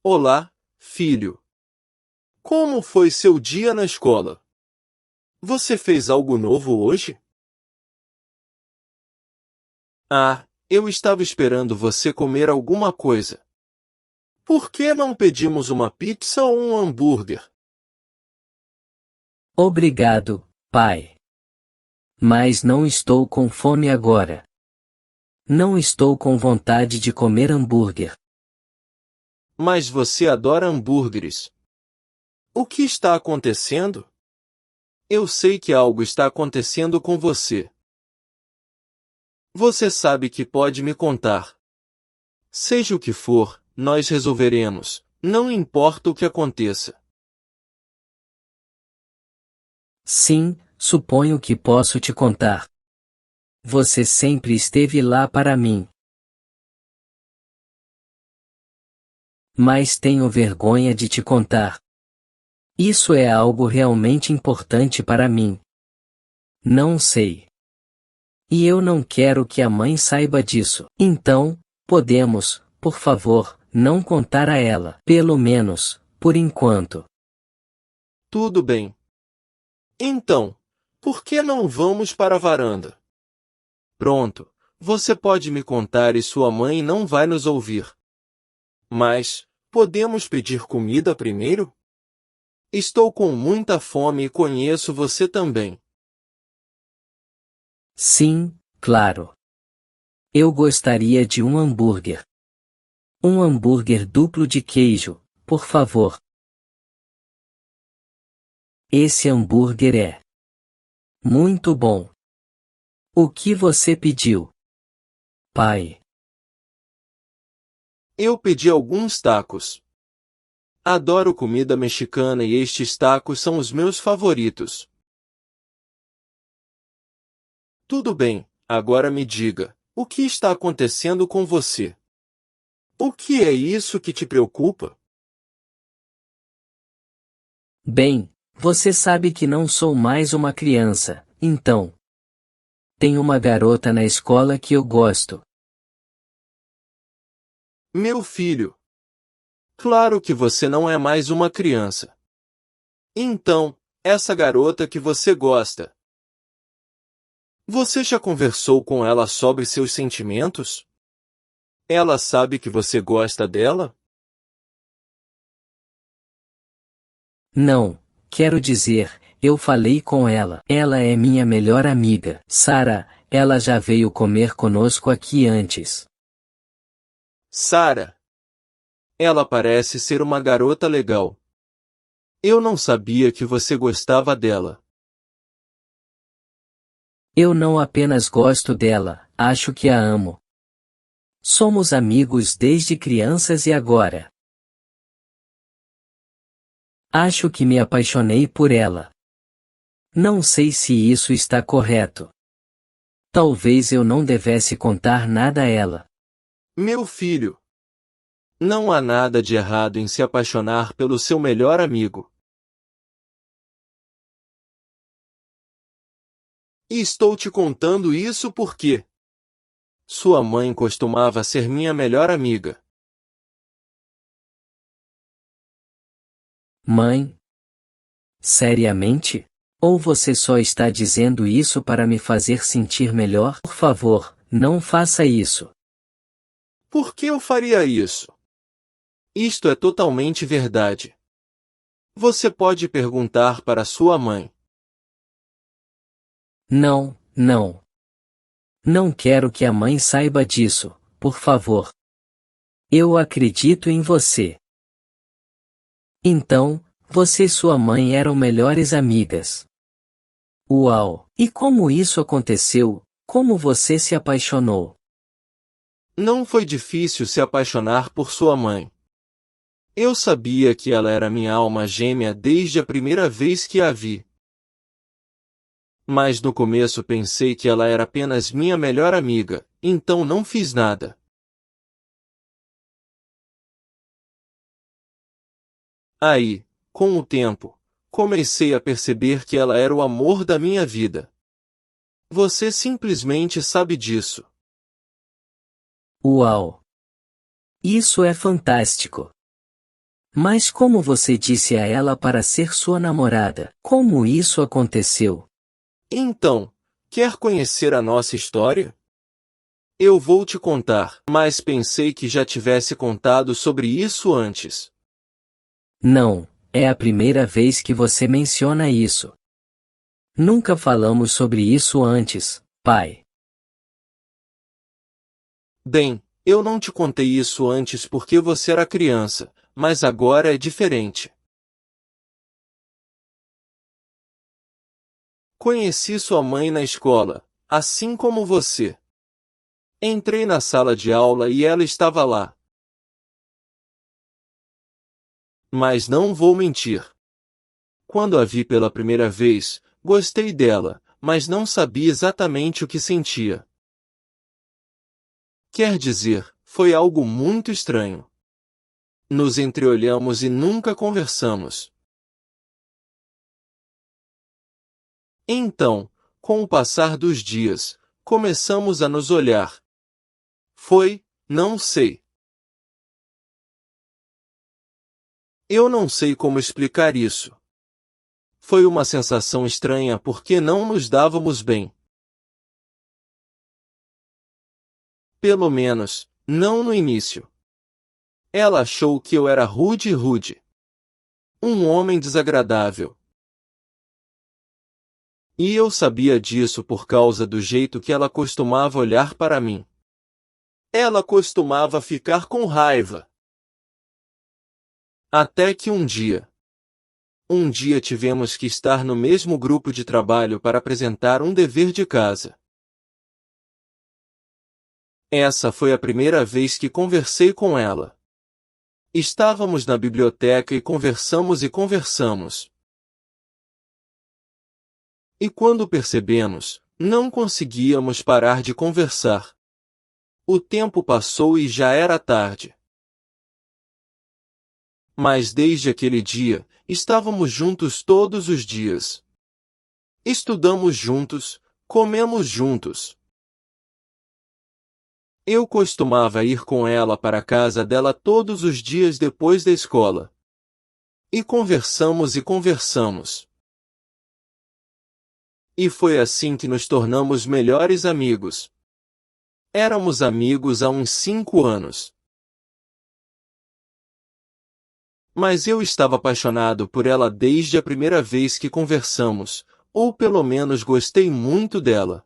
Olá, filho. Como foi seu dia na escola? Você fez algo novo hoje? Ah, eu estava esperando você comer alguma coisa. Por que não pedimos uma pizza ou um hambúrguer? Obrigado, pai. Mas não estou com fome agora. Não estou com vontade de comer hambúrguer. Mas você adora hambúrgueres. O que está acontecendo? Eu sei que algo está acontecendo com você. Você sabe que pode me contar. Seja o que for, nós resolveremos, não importa o que aconteça. Sim, suponho que posso te contar. Você sempre esteve lá para mim. Mas tenho vergonha de te contar. Isso é algo realmente importante para mim. Não sei. E eu não quero que a mãe saiba disso. Então, podemos, por favor, não contar a ela, pelo menos, por enquanto. Tudo bem. Então, por que não vamos para a varanda? Pronto, você pode me contar e sua mãe não vai nos ouvir. Mas, podemos pedir comida primeiro? Estou com muita fome e conheço você também. Sim, claro. Eu gostaria de um hambúrguer. Um hambúrguer duplo de queijo, por favor. Esse hambúrguer é muito bom. O que você pediu, pai? Eu pedi alguns tacos. Adoro comida mexicana e estes tacos são os meus favoritos. Tudo bem, agora me diga, o que está acontecendo com você? O que é isso que te preocupa? Bem, você sabe que não sou mais uma criança, então. Tem uma garota na escola que eu gosto. Meu filho. Claro que você não é mais uma criança. Então, essa garota que você gosta. Você já conversou com ela sobre seus sentimentos? Ela sabe que você gosta dela? Não, quero dizer, eu falei com ela. Ela é minha melhor amiga. Sarah, ela já veio comer conosco aqui antes. Sarah. Ela parece ser uma garota legal. Eu não sabia que você gostava dela. Eu não apenas gosto dela, acho que a amo. Somos amigos desde crianças e agora. Acho que me apaixonei por ela. Não sei se isso está correto. Talvez eu não devesse contar nada a ela. Meu filho. Não há nada de errado em se apaixonar pelo seu melhor amigo. E estou te contando isso porque sua mãe costumava ser minha melhor amiga. Mãe? Seriamente? Ou você só está dizendo isso para me fazer sentir melhor? Por favor, não faça isso. Por que eu faria isso? Isto é totalmente verdade. Você pode perguntar para sua mãe. Não, não. Não quero que a mãe saiba disso, por favor. Eu acredito em você. Então, você e sua mãe eram melhores amigas. Uau! E como isso aconteceu? Como você se apaixonou? Não foi difícil se apaixonar por sua mãe. Eu sabia que ela era minha alma gêmea desde a primeira vez que a vi. Mas no começo pensei que ela era apenas minha melhor amiga, então não fiz nada. Aí, com o tempo, comecei a perceber que ela era o amor da minha vida. Você simplesmente sabe disso. Uau! Isso é fantástico! Mas como você disse a ela para ser sua namorada? Como isso aconteceu? Então, quer conhecer a nossa história? Eu vou te contar, mas pensei que já tivesse contado sobre isso antes. Não, é a primeira vez que você menciona isso. Nunca falamos sobre isso antes, pai. Bem, eu não te contei isso antes porque você era criança, mas agora é diferente. Conheci sua mãe na escola, assim como você. Entrei na sala de aula e ela estava lá. Mas não vou mentir. Quando a vi pela primeira vez, gostei dela, mas não sabia exatamente o que sentia. Quer dizer, foi algo muito estranho. Nos entreolhamos e nunca conversamos. Então, com o passar dos dias, começamos a nos olhar. Não sei. Eu não sei como explicar isso. Foi uma sensação estranha porque não nos dávamos bem. Pelo menos, não no início. Ela achou que eu era rude. Um homem desagradável. E eu sabia disso por causa do jeito que ela costumava olhar para mim. Ela costumava ficar com raiva. Até que um dia tivemos que estar no mesmo grupo de trabalho para apresentar um dever de casa. Essa foi a primeira vez que conversei com ela. Estávamos na biblioteca e conversamos. E quando percebemos, não conseguíamos parar de conversar. O tempo passou e já era tarde. Mas desde aquele dia, estávamos juntos todos os dias. Estudamos juntos, comemos juntos. Eu costumava ir com ela para a casa dela todos os dias depois da escola. E conversamos. E foi assim que nos tornamos melhores amigos. Éramos amigos há uns 5 anos. Mas eu estava apaixonado por ela desde a primeira vez que conversamos, ou pelo menos gostei muito dela.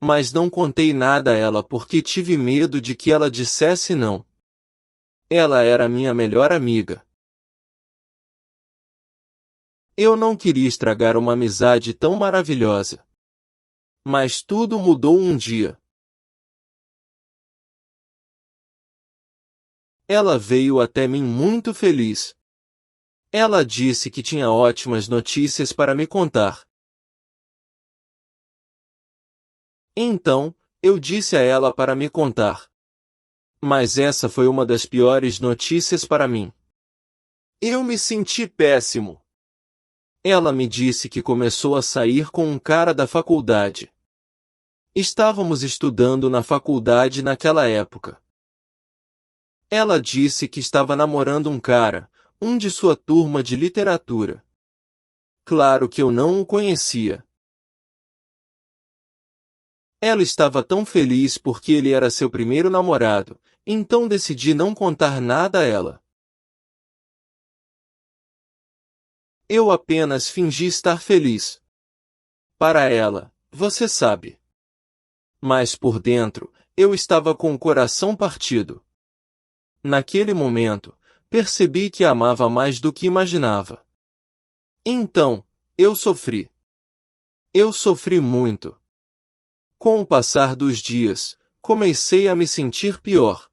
Mas não contei nada a ela porque tive medo de que ela dissesse não. Ela era minha melhor amiga. Eu não queria estragar uma amizade tão maravilhosa. Mas tudo mudou um dia. Ela veio até mim muito feliz. Ela disse que tinha ótimas notícias para me contar. Então, eu disse a ela para me contar. Mas essa foi uma das piores notícias para mim. Eu me senti péssimo. Ela me disse que começou a sair com um cara da faculdade. Estávamos estudando na faculdade naquela época. Ela disse que estava namorando um cara, um de sua turma de literatura. Claro que eu não o conhecia. Ela estava tão feliz porque ele era seu primeiro namorado, então decidi não contar nada a ela. Eu apenas fingi estar feliz. Para ela, você sabe. Mas por dentro, eu estava com o coração partido. Naquele momento, percebi que a amava mais do que imaginava. Então, eu sofri. Eu sofri muito. Com o passar dos dias, comecei a me sentir pior.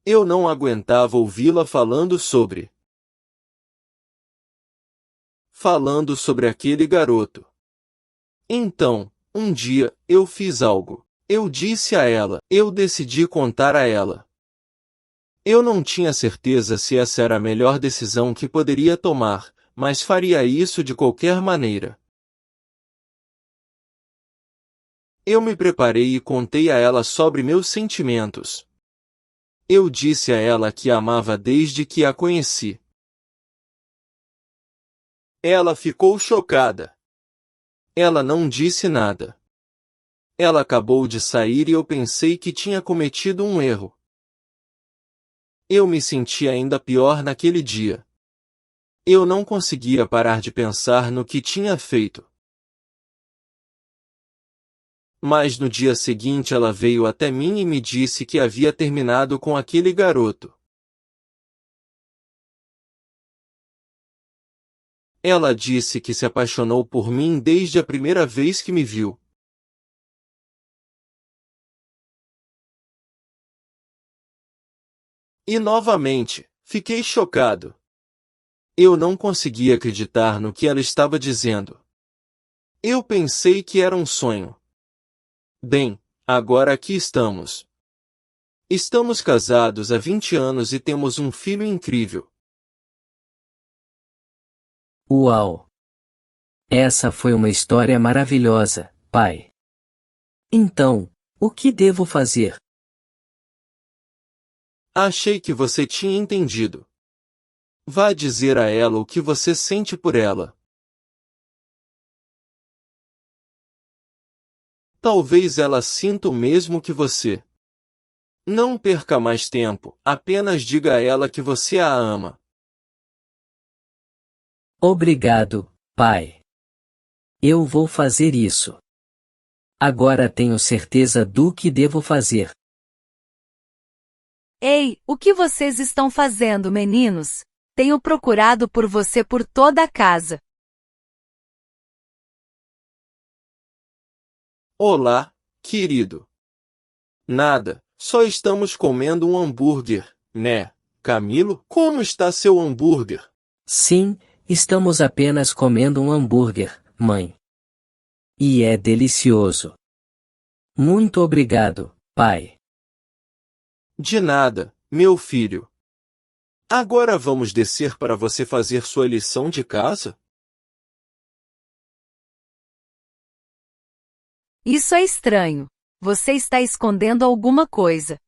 Eu não aguentava ouvi-la falando sobre aquele garoto. Então, um dia, eu fiz algo. Eu disse a ela, eu decidi contar a ela. Eu não tinha certeza se essa era a melhor decisão que poderia tomar, mas faria isso de qualquer maneira. Eu me preparei e contei a ela sobre meus sentimentos. Eu disse a ela que a amava desde que a conheci. Ela ficou chocada. Ela não disse nada. Ela acabou de sair e eu pensei que tinha cometido um erro. Eu me senti ainda pior naquele dia. Eu não conseguia parar de pensar no que tinha feito. Mas no dia seguinte ela veio até mim e me disse que havia terminado com aquele garoto. Ela disse que se apaixonou por mim desde a primeira vez que me viu. E novamente, fiquei chocado. Eu não conseguia acreditar no que ela estava dizendo. Eu pensei que era um sonho. Bem, agora aqui estamos. Estamos casados há 20 anos e temos um filho incrível. Uau! Essa foi uma história maravilhosa, pai. Então, o que devo fazer? Achei que você tinha entendido. Vá dizer a ela o que você sente por ela. Talvez ela sinta o mesmo que você. Não perca mais tempo, apenas diga a ela que você a ama. Obrigado, pai. Eu vou fazer isso. Agora tenho certeza do que devo fazer. Ei, o que vocês estão fazendo, meninos? Tenho procurado por você por toda a casa. Olá, querido. Nada, só estamos comendo um hambúrguer, né, Camilo? Como está seu hambúrguer? Sim, estamos apenas comendo um hambúrguer, mãe. E é delicioso. Muito obrigado, pai. De nada, meu filho. Agora vamos descer para você fazer sua lição de casa? Isso é estranho. Você está escondendo alguma coisa.